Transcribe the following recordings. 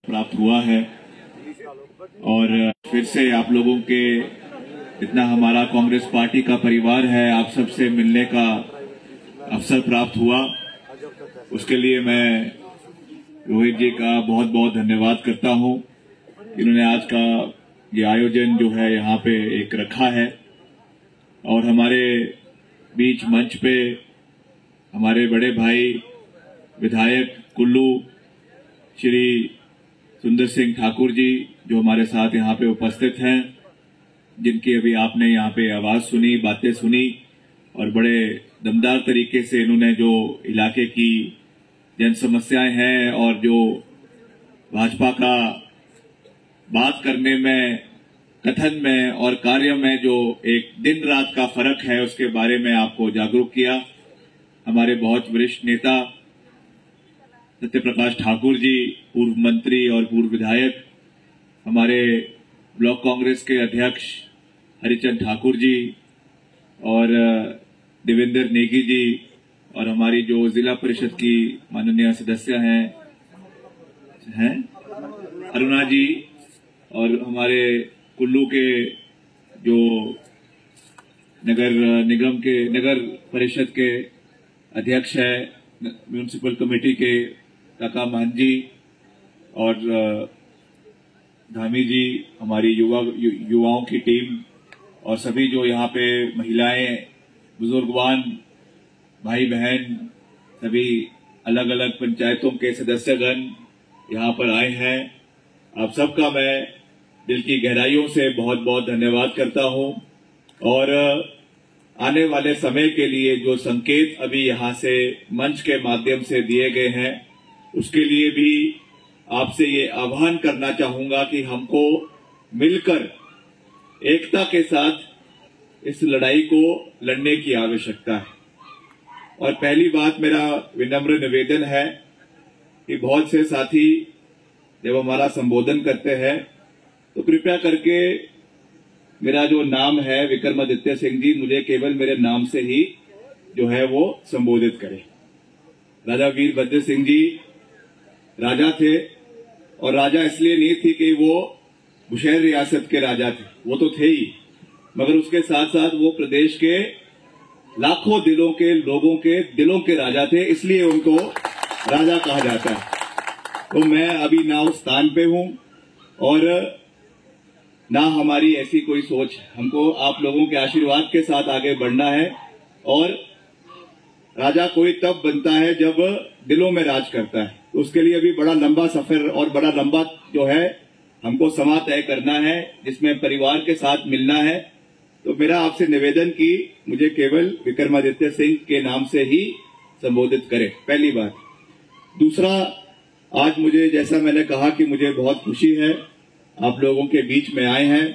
प्राप्त हुआ है और फिर से आप लोगों के इतना हमारा कांग्रेस पार्टी का परिवार है, आप सबसे मिलने का अवसर प्राप्त हुआ। उसके लिए मैं रोहित जी का बहुत बहुत धन्यवाद करता हूं। इन्होंने आज का ये आयोजन जो है यहाँ पे एक रखा है और हमारे बीच मंच पे हमारे बड़े भाई विधायक कुल्लू श्री सुंदर सिंह ठाकुर जी जो हमारे साथ यहाँ पे उपस्थित हैं, जिनकी अभी आपने यहाँ पे आवाज सुनी, बातें सुनी और बड़े दमदार तरीके से इन्होंने जो इलाके की जन समस्याएं हैं और जो भाजपा का बात करने में, कथन में और कार्य में जो एक दिन रात का फर्क है उसके बारे में आपको जागरूक किया। हमारे बहुत वरिष्ठ नेता सत्य प्रकाश ठाकुर जी, पूर्व मंत्री और पूर्व विधायक, हमारे ब्लॉक कांग्रेस के अध्यक्ष हरिचंद ठाकुर जी और देवेंद्र नेगी जी और हमारी जो जिला परिषद की माननीय सदस्य हैं अरुणा जी और हमारे कुल्लू के जो नगर परिषद के अध्यक्ष है, म्यूनिसिपल कमेटी के काका मान जी और धामी जी, हमारी युवाओं की टीम और सभी जो यहाँ पे महिलाएं, बुजुर्गवान, भाई बहन, सभी अलग अलग पंचायतों के सदस्यगण यहाँ पर आए हैं। आप सबका मैं दिल की गहराइयों से बहुत बहुत धन्यवाद करता हूँ और आने वाले समय के लिए जो संकेत अभी यहाँ से मंच के माध्यम से दिए गए हैं उसके लिए भी आपसे ये आह्वान करना चाहूंगा कि हमको मिलकर एकता के साथ इस लड़ाई को लड़ने की आवश्यकता है। और पहली बात मेरा विनम्र निवेदन है कि बहुत से साथी जब हमारा संबोधन करते हैं तो कृपया करके मेरा जो नाम है विक्रमादित्य सिंह जी, मुझे केवल मेरे नाम से ही जो है वो संबोधित करें। राजा वीरभद्र सिंह जी राजा थे और राजा इसलिए नहीं थी कि वो बुशहर रियासत के राजा थे, वो तो थे ही, मगर उसके साथ साथ वो प्रदेश के लाखों दिलों के लोगों के दिलों के राजा थे, इसलिए उनको राजा कहा जाता है। तो मैं अभी ना उस स्थान पे हूं और ना हमारी ऐसी कोई सोच है। हमको आप लोगों के आशीर्वाद के साथ आगे बढ़ना है और राजा कोई तब बनता है जब दिलों में राज करता है। तो उसके लिए अभी बड़ा लंबा सफर और बड़ा लंबा जो है हमको समा तय करना है, जिसमें परिवार के साथ मिलना है। तो मेरा आपसे निवेदन कि मुझे केवल विक्रमादित्य सिंह के नाम से ही संबोधित करें, पहली बात। दूसरा, आज मुझे, जैसा मैंने कहा कि मुझे बहुत खुशी है आप लोगों के बीच में आए हैं।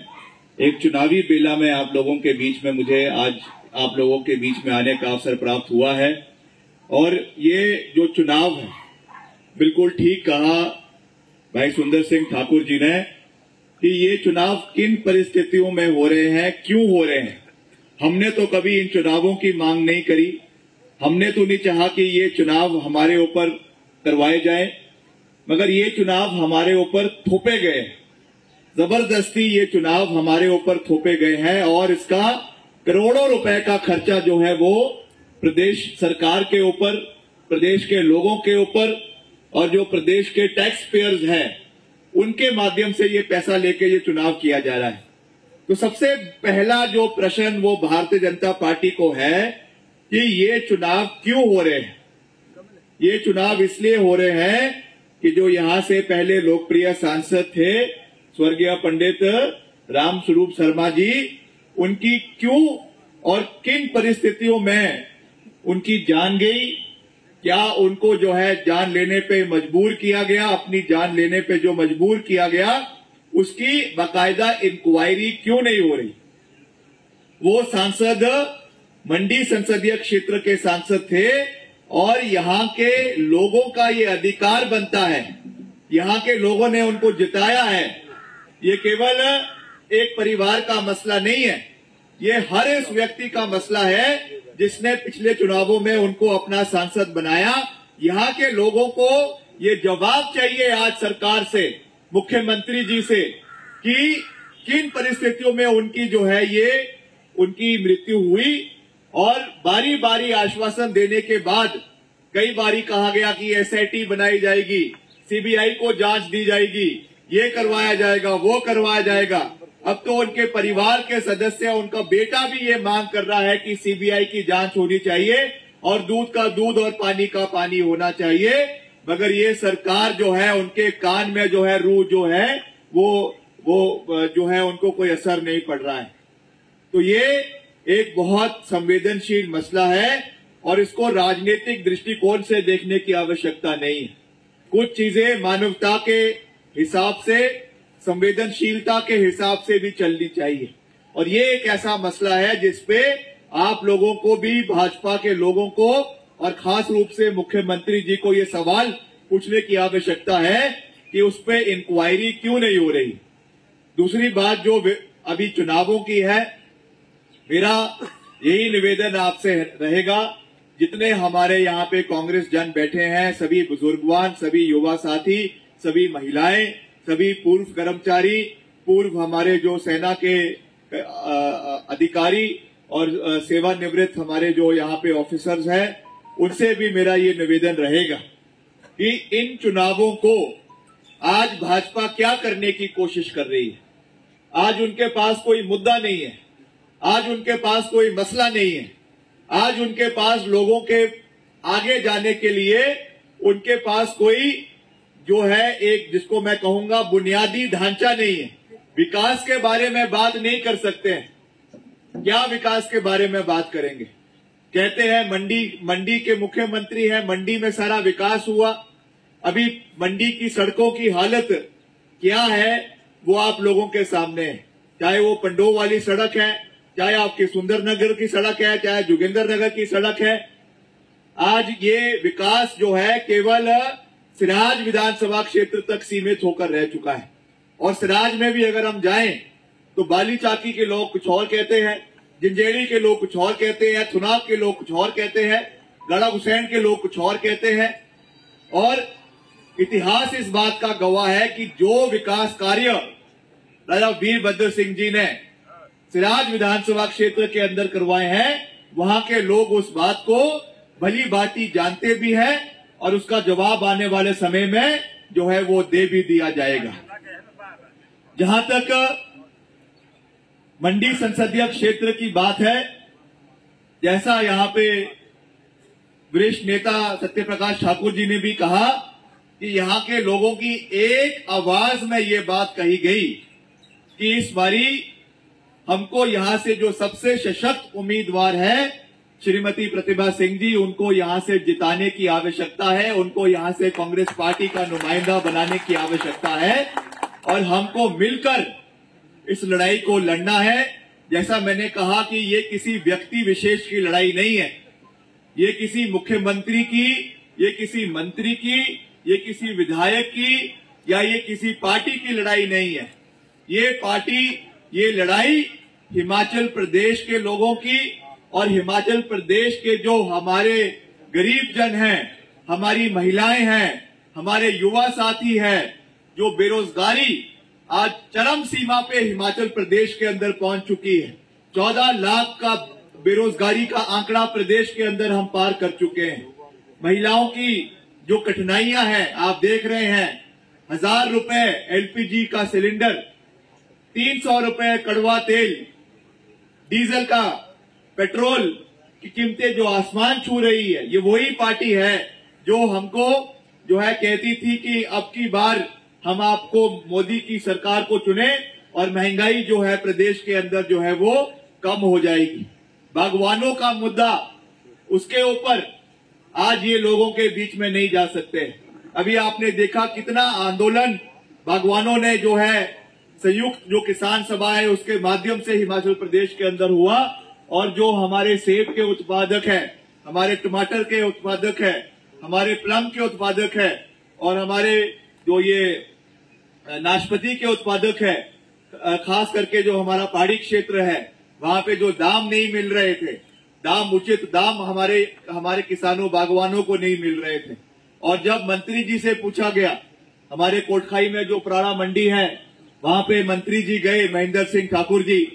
एक चुनावी बेला में आप लोगों के बीच में मुझे आज आप लोगों के बीच में आने का अवसर प्राप्त हुआ है और ये जो चुनाव है, बिल्कुल ठीक कहा भाई सुंदर सिंह ठाकुर जी ने कि ये चुनाव किन परिस्थितियों में हो रहे हैं, क्यों हो रहे हैं। हमने तो कभी इन चुनावों की मांग नहीं करी, हमने तो नहीं चाहा कि ये चुनाव हमारे ऊपर करवाए जाएं, मगर ये चुनाव हमारे ऊपर थोपे गए, जबरदस्ती ये चुनाव हमारे ऊपर थोपे गए हैं और इसका करोड़ों रुपए का खर्चा जो है वो प्रदेश सरकार के ऊपर, प्रदेश के लोगों के ऊपर और जो प्रदेश के टैक्स पेयर्स हैं उनके माध्यम से ये पैसा लेके ये चुनाव किया जा रहा है। तो सबसे पहला जो प्रश्न वो भारतीय जनता पार्टी को है कि ये चुनाव क्यों हो रहे हैं। ये चुनाव इसलिए हो रहे हैं कि जो यहां से पहले लोकप्रिय सांसद थे स्वर्गीय पंडित राम स्वरूप शर्मा जी, उनकी क्यों और किन परिस्थितियों में उनकी जान गई, क्या उनको जो है जान लेने पे मजबूर किया गया, अपनी जान लेने पे जो मजबूर किया गया उसकी बाकायदा इंक्वायरी क्यों नहीं हो रही। वो सांसद मंडी संसदीय क्षेत्र के सांसद थे और यहाँ के लोगों का ये अधिकार बनता है, यहाँ के लोगों ने उनको जिताया है। ये केवल एक परिवार का मसला नहीं है, ये हर इस व्यक्ति का मसला है जिसने पिछले चुनावों में उनको अपना सांसद बनाया। यहाँ के लोगों को ये जवाब चाहिए आज सरकार से, मुख्यमंत्री जी से, कि किन परिस्थितियों में उनकी जो है ये उनकी मृत्यु हुई। और बारी बारी आश्वासन देने के बाद कई बारी कहा गया कि एसआईटी बनाई जाएगी, सीबीआई को जांच दी जाएगी, ये करवाया जाएगा, वो करवाया जाएगा। अब तो उनके परिवार के सदस्य, उनका बेटा भी ये मांग कर रहा है कि सीबीआई की जांच होनी चाहिए और दूध का दूध और पानी का पानी होना चाहिए। मगर ये सरकार जो है, उनके कान में जो है रूह जो है वो जो है उनको कोई असर नहीं पड़ रहा है। तो ये एक बहुत संवेदनशील मसला है और इसको राजनीतिक दृष्टिकोण से देखने की आवश्यकता नहीं है। कुछ चीजें मानवता के हिसाब से, संवेदनशीलता के हिसाब से भी चलनी चाहिए। और ये एक ऐसा मसला है जिसपे आप लोगों को भी, भाजपा के लोगों को और खास रूप से मुख्यमंत्री जी को ये सवाल पूछने की आवश्यकता है कि उस पर इंक्वायरी क्यों नहीं हो रही। दूसरी बात जो अभी चुनावों की है, मेरा यही निवेदन आपसे रहेगा, जितने हमारे यहाँ पे कांग्रेस जन बैठे हैं, सभी बुजुर्गवान, सभी युवा साथी, सभी महिलाएं, सभी पूर्व कर्मचारी, पूर्व हमारे जो सेना के अधिकारी और सेवानिवृत्त हमारे जो यहाँ पे ऑफिसर्स हैं, उनसे भी मेरा ये निवेदन रहेगा कि इन चुनावों को आज भाजपा क्या करने की कोशिश कर रही है। आज उनके पास कोई मुद्दा नहीं है, आज उनके पास कोई मसला नहीं है, आज उनके पास लोगों के आगे जाने के लिए उनके पास कोई जो है एक, जिसको मैं कहूंगा, बुनियादी ढांचा नहीं है। विकास के बारे में बात नहीं कर सकते हैं। क्या विकास के बारे में बात करेंगे? कहते हैं मंडी के मुख्यमंत्री हैं, मंडी में सारा विकास हुआ। अभी मंडी की सड़कों की हालत क्या है वो आप लोगों के सामने है। चाहे वो पंडोह वाली सड़क है, चाहे आपकी सुंदरनगर की सड़क है, चाहे जोगिंदर नगर की सड़क है। आज ये विकास जो है केवल सिराज विधानसभा क्षेत्र तक सीमित होकर रह चुका है। और सिराज में भी अगर हम जाएं तो बाली चाकी के लोग कुछ और कहते हैं, जिंजेड़ी के लोग कुछ और कहते हैं, थुनाव के लोग कुछ और कहते हैं, गड़ा हुसैन के लोग कुछ और कहते हैं। और इतिहास इस बात का गवाह है कि जो विकास कार्य राजा वीरभद्र सिंह जी ने सिराज विधानसभा क्षेत्र के अंदर करवाए हैं, वहां के लोग उस बात को भली भांति जानते भी हैं और उसका जवाब आने वाले समय में जो है वो दे भी दिया जाएगा। जहां तक मंडी संसदीय क्षेत्र की बात है, जैसा यहां पे वरिष्ठ नेता सत्यप्रकाश ठाकुर जी ने भी कहा कि यहां के लोगों की एक आवाज में ये बात कही गई कि इस बारी हमको यहां से जो सबसे सशक्त उम्मीदवार है श्रीमती प्रतिभा सिंह जी, उनको यहां से जिताने की आवश्यकता है, उनको यहां से कांग्रेस पार्टी का नुमाइंदा बनाने की आवश्यकता है और हमको मिलकर इस लड़ाई को लड़ना है। जैसा मैंने कहा कि ये किसी व्यक्ति विशेष की लड़ाई नहीं है, ये किसी मुख्यमंत्री की, ये किसी मंत्री की, ये किसी विधायक की या ये किसी पार्टी की लड़ाई नहीं है। ये लड़ाई हिमाचल प्रदेश के लोगों की और हिमाचल प्रदेश के जो हमारे गरीब जन हैं, हमारी महिलाएं हैं, हमारे युवा साथी हैं, जो बेरोजगारी आज चरम सीमा पे हिमाचल प्रदेश के अंदर पहुंच चुकी है। 14 लाख का बेरोजगारी का आंकड़ा प्रदेश के अंदर हम पार कर चुके हैं। महिलाओं की जो कठिनाइयां हैं आप देख रहे हैं, 1000 रुपए एलपीजी का सिलेंडर, 300 रुपए कड़वा तेल, डीजल का, पेट्रोल की कीमतें जो आसमान छू रही है। ये वही पार्टी है जो हमको जो है कहती थी कि अब की बार हम आपको मोदी की सरकार को चुने और महंगाई जो है प्रदेश के अंदर जो है वो कम हो जाएगी। बागवानों का मुद्दा, उसके ऊपर आज ये लोगों के बीच में नहीं जा सकते। अभी आपने देखा कितना आंदोलन बागवानों ने जो है संयुक्त जो किसान सभा है उसके माध्यम से हिमाचल प्रदेश के अंदर हुआ। और जो हमारे सेब के उत्पादक हैं, हमारे टमाटर के उत्पादक हैं, हमारे प्लम के उत्पादक हैं और हमारे जो ये नाशपाती के उत्पादक है, खास करके जो हमारा पहाड़ी क्षेत्र है, वहां पे जो दाम नहीं मिल रहे थे, उचित दाम हमारे किसानों बागवानों को नहीं मिल रहे थे। और जब मंत्री जी से पूछा गया, हमारे कोटखाई में जो पुराना मंडी है वहां पे मंत्री जी गए, महेंद्र सिंह ठाकुर जी,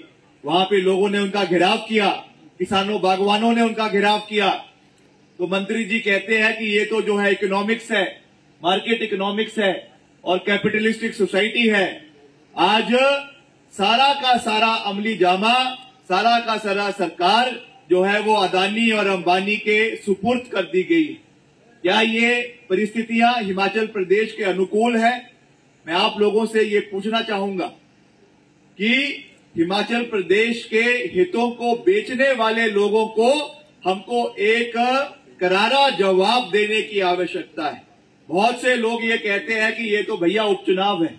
वहां पे लोगों ने उनका घेराव किया, किसानों बागवानों ने उनका घेराव किया, तो मंत्री जी कहते हैं कि ये तो जो है इकोनॉमिक्स है, मार्केट इकोनॉमिक्स है और कैपिटलिस्टिक सोसाइटी है। आज सारा का सारा अमली जामा, सारा का सारा सरकार जो है वो अदानी और अंबानी के सुपुर्द कर दी गई। क्या ये परिस्थितियां हिमाचल प्रदेश के अनुकूल है? मैं आप लोगों से ये पूछना चाहूंगा कि हिमाचल प्रदेश के हितों को बेचने वाले लोगों को हमको एक करारा जवाब देने की आवश्यकता है। बहुत से लोग ये कहते हैं कि ये तो भैया उपचुनाव है,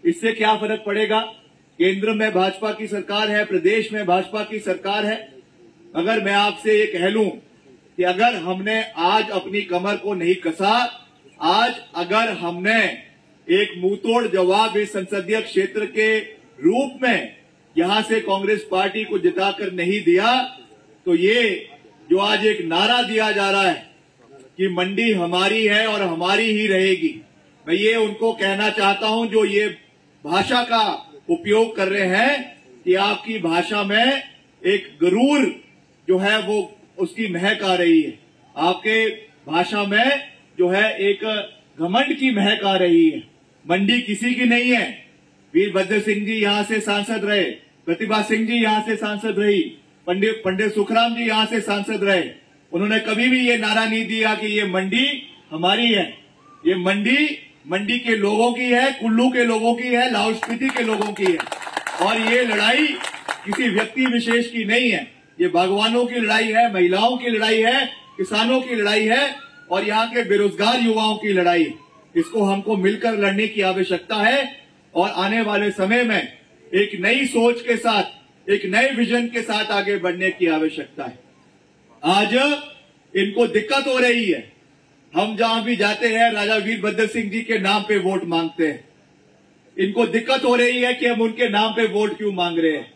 इससे क्या फर्क पड़ेगा? केंद्र में भाजपा की सरकार है, प्रदेश में भाजपा की सरकार है। अगर मैं आपसे ये कह लूं कि अगर हमने आज अपनी कमर को नहीं कसा, आज अगर हमने एक मुंहतोड़ जवाब इस संसदीय क्षेत्र के रूप में यहां से कांग्रेस पार्टी को जिताकर नहीं दिया, तो ये जो आज एक नारा दिया जा रहा है कि मंडी हमारी है और हमारी ही रहेगी, मैं ये उनको कहना चाहता हूं जो ये भाषा का उपयोग कर रहे हैं कि आपकी भाषा में एक गरूर जो है वो उसकी महक आ रही है, आपके भाषा में जो है एक घमंड की महक आ रही है। मंडी किसी की नहीं है। वीरभद्र सिंह जी यहां से सांसद रहे, प्रतिभा सिंह जी यहां से सांसद रही, पंडित सुखराम जी यहां से सांसद रहे। उन्होंने कभी भी ये नारा नहीं दिया कि ये मंडी हमारी है। ये मंडी के लोगों की है, कुल्लू के लोगों की है, लाहौल स्पीति के लोगों की है। और ये लड़ाई किसी व्यक्ति विशेष की नहीं है, ये बागवानों की लड़ाई है, महिलाओं की लड़ाई है, किसानों की लड़ाई है और यहाँ के बेरोजगार युवाओं की लड़ाई है। इसको हमको मिलकर लड़ने की आवश्यकता है और आने वाले समय में एक नई सोच के साथ, एक नए विजन के साथ आगे बढ़ने की आवश्यकता है। आज इनको दिक्कत हो रही है, हम जहां भी जाते हैं राजा वीरभद्र सिंह जी के नाम पे वोट मांगते हैं। इनको दिक्कत हो रही है कि हम उनके नाम पे वोट क्यों मांग रहे हैं।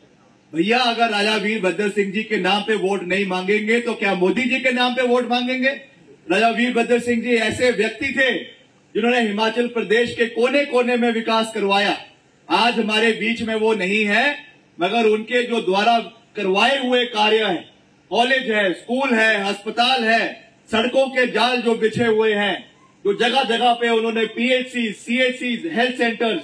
भैया अगर राजा वीरभद्र सिंह जी के नाम पे वोट नहीं मांगेंगे तो क्या मोदी जी के नाम पे वोट मांगेंगे? राजा वीरभद्र सिंह जी ऐसे व्यक्ति थे जिन्होंने हिमाचल प्रदेश के कोने कोने में विकास करवाया। आज हमारे बीच में वो नहीं है, मगर उनके जो द्वारा करवाए हुए कार्य है, कॉलेज है, स्कूल है, अस्पताल है, सड़कों के जाल जो बिछे हुए हैं, जो जगह जगह पे उन्होंने पीएचसी, सीएचसी, हेल्थ सेंटर्स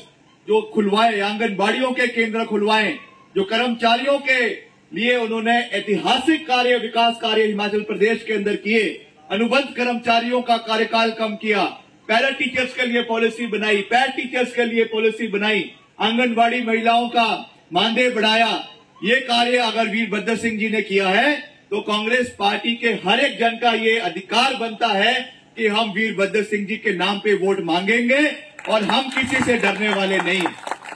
जो खुलवाए, आंगनबाड़ियों के केंद्र खुलवाए, जो कर्मचारियों के लिए उन्होंने ऐतिहासिक कार्य, विकास कार्य हिमाचल प्रदेश के अंदर किए, अनुबंध कर्मचारियों का कार्यकाल कम किया, पैरा टीचर्स के लिए पॉलिसी बनाई, पैड टीचर्स के लिए पॉलिसी बनाई, आंगनबाड़ी महिलाओं का मानदेय बढ़ाया। ये कार्य अगर वीरभद्र सिंह जी ने किया है तो कांग्रेस पार्टी के हर एक जन का ये अधिकार बनता है कि हम वीरभद्र सिंह जी के नाम पे वोट मांगेंगे और हम किसी से डरने वाले नहीं।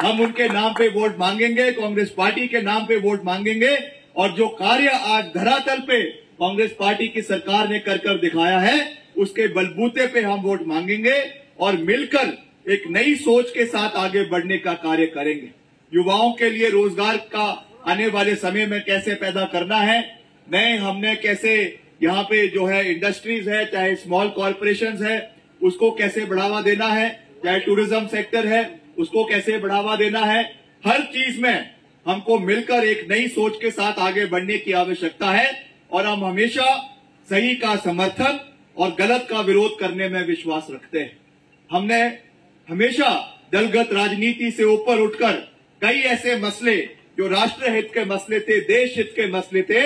हम उनके नाम पे वोट मांगेंगे, कांग्रेस पार्टी के नाम पे वोट मांगेंगे और जो कार्य आज धरातल पे कांग्रेस पार्टी की सरकार ने कर दिखाया है उसके बलबूते पे हम वोट मांगेंगे और मिलकर एक नई सोच के साथ आगे बढ़ने का कार्य करेंगे। युवाओं के लिए रोजगार का आने वाले समय में कैसे पैदा करना है, नए हमने कैसे यहाँ पे जो है इंडस्ट्रीज है, चाहे स्मॉल कॉर्पोरेशंस है, उसको कैसे बढ़ावा देना है, चाहे टूरिज्म सेक्टर है उसको कैसे बढ़ावा देना है। हर चीज में हमको मिलकर एक नई सोच के साथ आगे बढ़ने की आवश्यकता है और हम हमेशा सही का समर्थन और गलत का विरोध करने में विश्वास रखते हैं। हमने हमेशा दलगत राजनीति से ऊपर उठकर कई ऐसे मसले जो राष्ट्र हित के मसले थे, देश हित के मसले थे,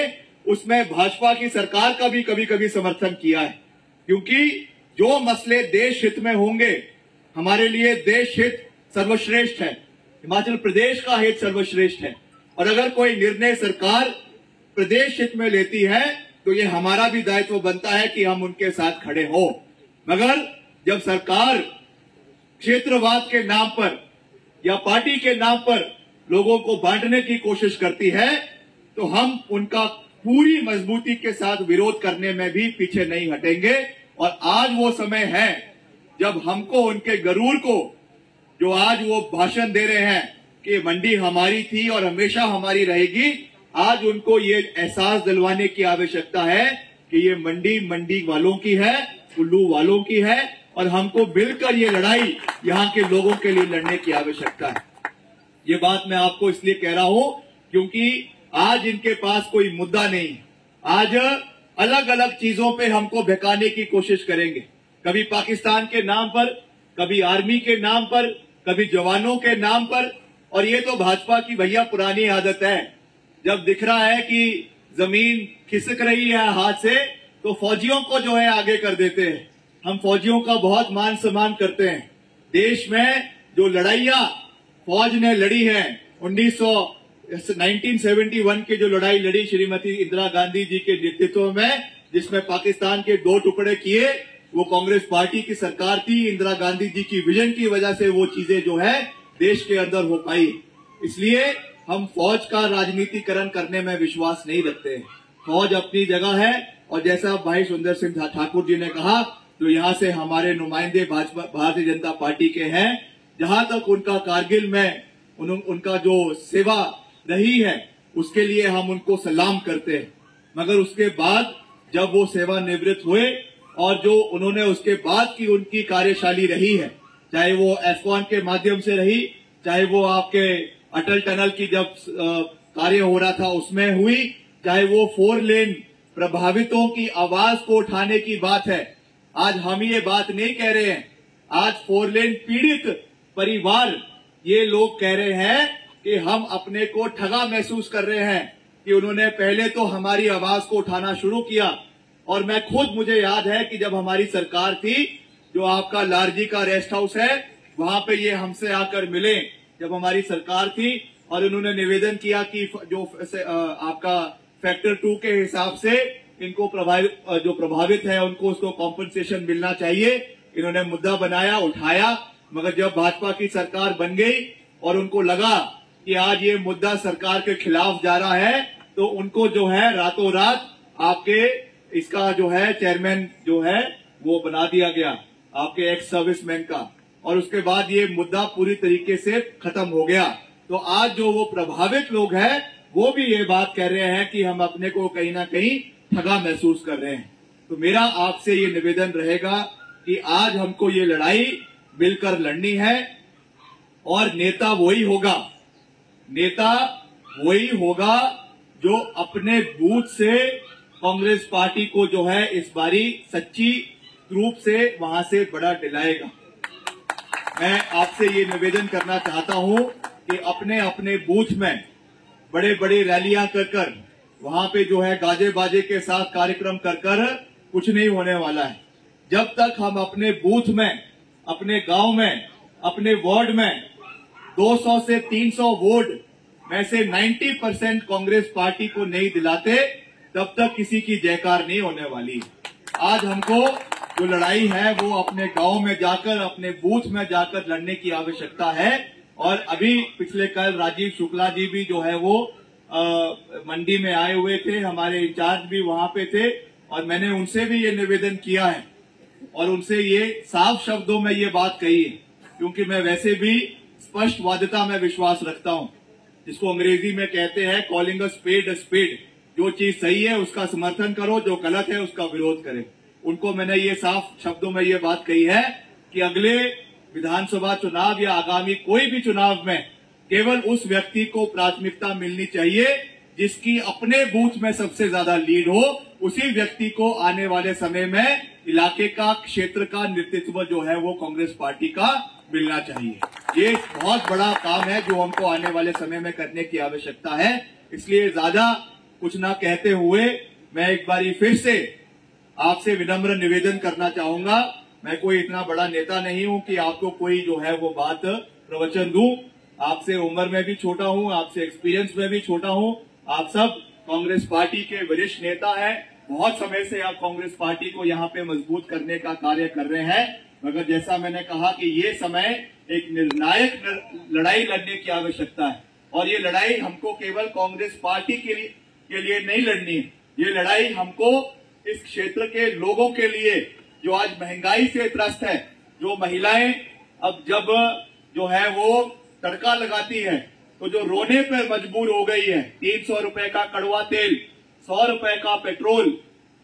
उसमें भाजपा की सरकार का भी कभी कभी समर्थन किया है, क्योंकि जो मसले देश हित में होंगे, हमारे लिए देश हित सर्वश्रेष्ठ है, हिमाचल प्रदेश का हित सर्वश्रेष्ठ है और अगर कोई निर्णय सरकार प्रदेश हित में लेती है तो ये हमारा भी दायित्व बनता है कि हम उनके साथ खड़े हो। मगर जब सरकार क्षेत्रवाद के नाम पर या पार्टी के नाम पर लोगों को बांटने की कोशिश करती है तो हम उनका पूरी मजबूती के साथ विरोध करने में भी पीछे नहीं हटेंगे। और आज वो समय है जब हमको उनके गरूर को, जो आज वो भाषण दे रहे हैं कि मंडी हमारी थी और हमेशा हमारी रहेगी, आज उनको ये एहसास दिलवाने की आवश्यकता है कि ये मंडी वालों की है कुल्लू वालों की है और हमको मिलकर ये लड़ाई यहाँ के लोगों के लिए लड़ने की आवश्यकता है। ये बात मैं आपको इसलिए कह रहा हूं क्योंकि आज इनके पास कोई मुद्दा नहीं है। आज अलग अलग चीजों पे हमको बहकाने की कोशिश करेंगे, कभी पाकिस्तान के नाम पर, कभी आर्मी के नाम पर, कभी जवानों के नाम पर। और ये तो भाजपा की भैया पुरानी आदत है, जब दिख रहा है कि जमीन खिसक रही है हाथ से तो फौजियों को जो है आगे कर देते हैं। हम फौजियों का बहुत मान सम्मान करते हैं। देश में जो लड़ाइयां फौज ने लड़ी है, 1971 की जो लड़ाई लड़ी श्रीमती इंदिरा गांधी जी के नेतृत्व में, जिसमें पाकिस्तान के 2 टुकड़े किए, वो कांग्रेस पार्टी की सरकार थी। इंदिरा गांधी जी की विजन की वजह से वो चीजें जो है देश के अंदर हो पाई। इसलिए हम फौज का राजनीतिकरण करने में विश्वास नहीं रखते हैं। फौज अपनी जगह है और जैसा भाई सुंदर सिंह ठाकुर जी ने कहा, तो यहाँ से हमारे नुमाइंदे भाजपा भारतीय जनता पार्टी के हैं। जहां तक उनका कारगिल में उनका जो सेवा रही है उसके लिए हम उनको सलाम करते हैं, मगर उसके बाद जब वो सेवानिवृत्त हुए और जो उन्होंने उसके बाद की उनकी कार्यशैली रही है, चाहे वो F1 के माध्यम से रही, चाहे वो आपके अटल टनल की जब कार्य हो रहा था उसमें हुई, चाहे वो 4 लेन प्रभावितों की आवाज को उठाने की बात है। आज हम ये बात नहीं कह रहे हैं, आज 4 लेन पीड़ित परिवार ये लोग कह रहे हैं कि हम अपने को ठगा महसूस कर रहे हैं कि उन्होंने पहले तो हमारी आवाज को उठाना शुरू किया। और मैं खुद, मुझे याद है कि जब हमारी सरकार थी, जो आपका लारजी का रेस्ट हाउस है, वहां पे ये हमसे आकर मिले जब हमारी सरकार थी, और उन्होंने निवेदन किया कि जो आपका फैक्टर 2 के हिसाब से इनको जो प्रभावित है उनको उसको कॉम्पनसेशन मिलना चाहिए। इन्होंने मुद्दा बनाया, उठाया, मगर जब भाजपा की सरकार बन गई और उनको लगा कि आज ये मुद्दा सरकार के खिलाफ जा रहा है, तो उनको जो है रातों रात आपके इसका जो है चेयरमैन जो है वो बना दिया गया, आपके एक्स सर्विसमैन का, और उसके बाद ये मुद्दा पूरी तरीके से खत्म हो गया। तो आज जो वो प्रभावित लोग हैं वो भी ये बात कह रहे हैं कि हम अपने को कहीं ना कहीं ठगा महसूस कर रहे हैं। तो मेरा आपसे ये निवेदन रहेगा कि आज हमको ये लड़ाई मिलकर लड़नी है, और नेता वही होगा जो अपने बूथ से कांग्रेस पार्टी को जो है इस बारी सच्ची रूप से वहां से बड़ा दिलाएगा। मैं आपसे ये निवेदन करना चाहता हूं कि अपने अपने बूथ में बड़े बड़े रैलियां कर वहां पे जो है गाजे बाजे के साथ कार्यक्रम कर कुछ नहीं होने वाला है। जब तक हम अपने बूथ में, अपने गांव में, अपने वार्ड में 200 से 300 वोट में से 90% कांग्रेस पार्टी को नहीं दिलाते, तब तक किसी की जयकार नहीं होने वाली। आज हमको जो लड़ाई है वो अपने गांव में जाकर, अपने बूथ में जाकर लड़ने की आवश्यकता है। और अभी पिछले कल राजीव शुक्ला जी भी जो है वो मंडी में आए हुए थे, हमारे इंचार्ज भी वहां पे थे, और मैंने उनसे भी ये निवेदन किया है और उनसे ये साफ शब्दों में ये बात कही है, क्योंकि मैं वैसे भी स्पष्टवादिता में विश्वास रखता हूं, जिसको अंग्रेजी में कहते हैं calling a spade a spade. जो चीज सही है उसका समर्थन करो, जो गलत है उसका विरोध करें। उनको मैंने ये साफ शब्दों में ये बात कही है कि अगले विधानसभा चुनाव या आगामी कोई भी चुनाव में केवल उस व्यक्ति को प्राथमिकता मिलनी चाहिए जिसकी अपने बूथ में सबसे ज्यादा लीड हो। उसी व्यक्ति को आने वाले समय में इलाके का, क्षेत्र का नेतृत्व जो है वो कांग्रेस पार्टी का मिलना चाहिए। ये बहुत बड़ा काम है जो हमको आने वाले समय में करने की आवश्यकता है। इसलिए ज्यादा कुछ ना कहते हुए मैं एक बारी फिर से आपसे विनम्र निवेदन करना चाहूंगा। मैं कोई इतना बड़ा नेता नहीं हूं कि आपको कोई जो है वो बात प्रवचन दूं। आपसे उम्र में भी छोटा हूं, आपसे एक्सपीरियंस में भी छोटा हूं। आप सब कांग्रेस पार्टी के वरिष्ठ नेता हैं, बहुत समय से आप कांग्रेस पार्टी को यहाँ पे मजबूत करने का कार्य कर रहे हैं। मगर जैसा मैंने कहा कि ये समय एक निर्णायक लड़ाई लड़ने की आवश्यकता है, और ये लड़ाई हमको केवल कांग्रेस पार्टी के लिए नहीं लड़नी है। ये लड़ाई हमको इस क्षेत्र के लोगों के लिए, जो आज महंगाई से त्रस्त है, जो महिलाएं अब जब जो है वो तड़का लगाती है तो जो रोने पर मजबूर हो गई है। 300 रुपए का कड़वा तेल, 100 रुपए का पेट्रोल,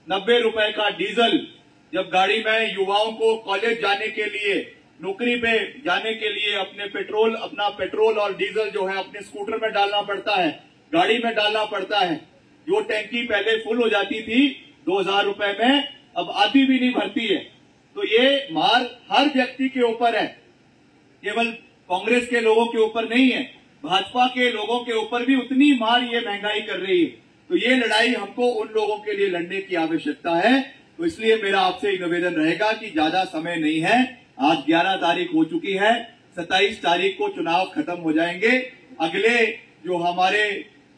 90 रुपए का डीजल, जब गाड़ी में युवाओं को कॉलेज जाने के लिए, नौकरी पे जाने के लिए अपना पेट्रोल और डीजल जो है अपने स्कूटर में डालना पड़ता है, गाड़ी में डालना पड़ता है। जो टैंकी पहले फुल हो जाती थी 2000 रुपए में, अब आधी भी नहीं भरती है। तो ये मार हर व्यक्ति के ऊपर है, केवल कांग्रेस के लोगों के ऊपर नहीं है, भाजपा के लोगों के ऊपर भी उतनी मार ये महंगाई कर रही है। तो ये लड़ाई हमको उन लोगों के लिए लड़ने की आवश्यकता है। तो इसलिए मेरा आपसे निवेदन रहेगा कि ज्यादा समय नहीं है, आज 11 तारीख हो चुकी है, 27 तारीख को चुनाव खत्म हो जाएंगे। अगले जो हमारे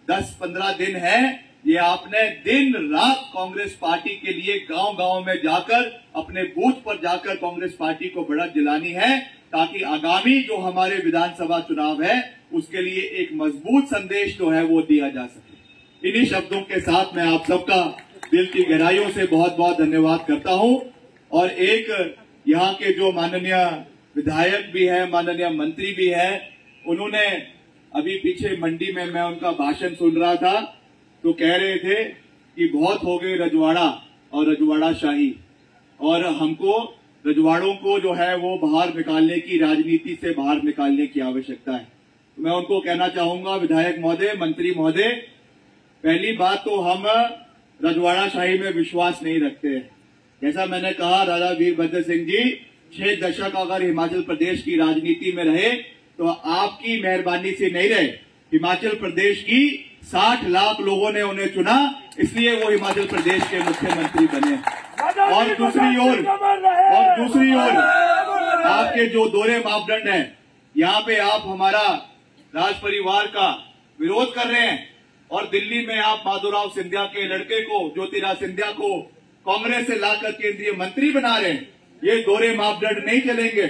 10-15 दिन है, ये आपने दिन रात कांग्रेस पार्टी के लिए गांव-गांव में जाकर, अपने बूथ पर जाकर कांग्रेस पार्टी को बढ़त दिलानी है, ताकि आगामी जो हमारे विधानसभा चुनाव है उसके लिए एक मजबूत संदेश जो है वो दिया जा सके। इन्हीं शब्दों के साथ मैं आप सबका दिल की गहराइयों से बहुत बहुत धन्यवाद करता हूं। और एक यहाँ के जो माननीय विधायक भी है, माननीय मंत्री भी है, उन्होंने अभी पीछे मंडी में मैं उनका भाषण सुन रहा था, तो कह रहे थे कि बहुत हो गए रजवाड़ा और रजवाड़ा शाही, और हमको रजवाड़ों को जो है वो बाहर निकालने की, राजनीति से बाहर निकालने की आवश्यकता है। तो मैं उनको कहना चाहूंगा, विधायक महोदय, मंत्री महोदय, पहली बात तो हम रजवाड़ा शाही में विश्वास नहीं रखते हैं। जैसा मैंने कहा, राजा वीरभद्र सिंह जी 6 दशक अगर हिमाचल प्रदेश की राजनीति में रहे तो आपकी मेहरबानी से नहीं रहे। हिमाचल प्रदेश की 60 लाख लोगों ने उन्हें चुना, इसलिए वो हिमाचल प्रदेश के मुख्यमंत्री बने। और दूसरी ओर आपके जो दोहरे मापदंड हैं, यहाँ पे आप हमारा राज परिवार का विरोध कर रहे हैं और दिल्ली में आप माधोराव सिंधिया के लड़के को, ज्योतिराज सिंधिया को कांग्रेस से लाकर केंद्रीय मंत्री बना रहे हैं। ये दोहरे मापदंड नहीं चलेंगे,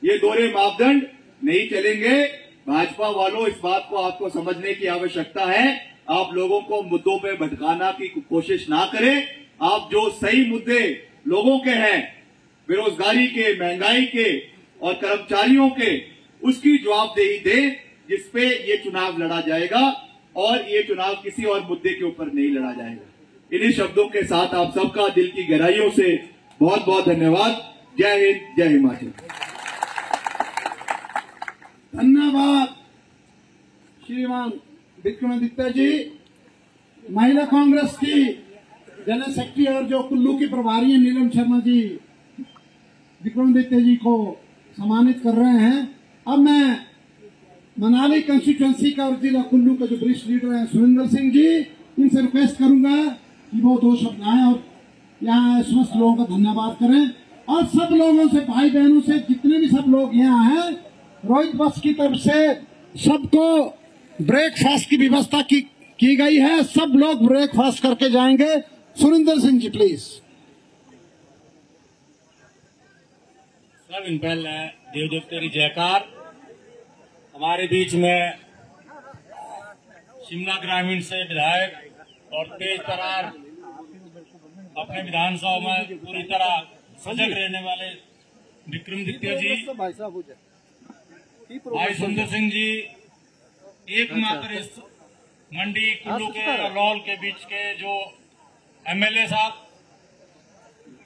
ये दोहरे मापदंड नहीं चलेंगे। भाजपा वालों, इस बात को आपको समझने की आवश्यकता है। आप लोगों को मुद्दों पे भटकाना की कोशिश ना करें। आप जो सही मुद्दे लोगों के हैं, बेरोजगारी के, महंगाई के और कर्मचारियों के, उसकी जवाबदेही दें, जिसपे ये चुनाव लड़ा जाएगा, और ये चुनाव किसी और मुद्दे के ऊपर नहीं लड़ा जाएगा। इन्हीं शब्दों के साथ आप सबका दिल की गहराइयों से बहुत बहुत धन्यवाद। जय हिंद, जय हिमाचल। धन्यवाद श्रीमान विक्रमादित्य जी। महिला कांग्रेस की जनरल सेक्रेटरी और जो कुल्लू की प्रभारी है नीलम शर्मा जी, विक्रमादित्य जी को सम्मानित कर रहे हैं। अब मैं मनाली कंस्टिट्यूएंसी का और जिला कुल्लू का जो वरिष्ठ लीडर है सुरेंद्र सिंह जी, इनसे रिक्वेस्ट करूंगा कि वो 2 शब्द आए और यहाँ समस्त लोगों का धन्यवाद करें। और सब लोगों से, भाई बहनों से, जितने भी सब लोग यहाँ हैं, रोहित बस की तरफ से सबको ब्रेकफास्ट की व्यवस्था की गई है। सब लोग ब्रेकफास्ट करके जाएंगे। सुरेंद्र सिंह जी प्लीज। सब इन पहले देव देवते की जयकार। हमारे बीच में शिमला ग्रामीण से विधायक और तेज तरार अपने विधानसभा में पूरी तरह सजग रहने वाले विक्रमादित्य जी, भाई सुंदर सिंह जी, एकमात्र इस मंडी कुल्लू के और लाहौल के बीच के जो एमएलए साहब,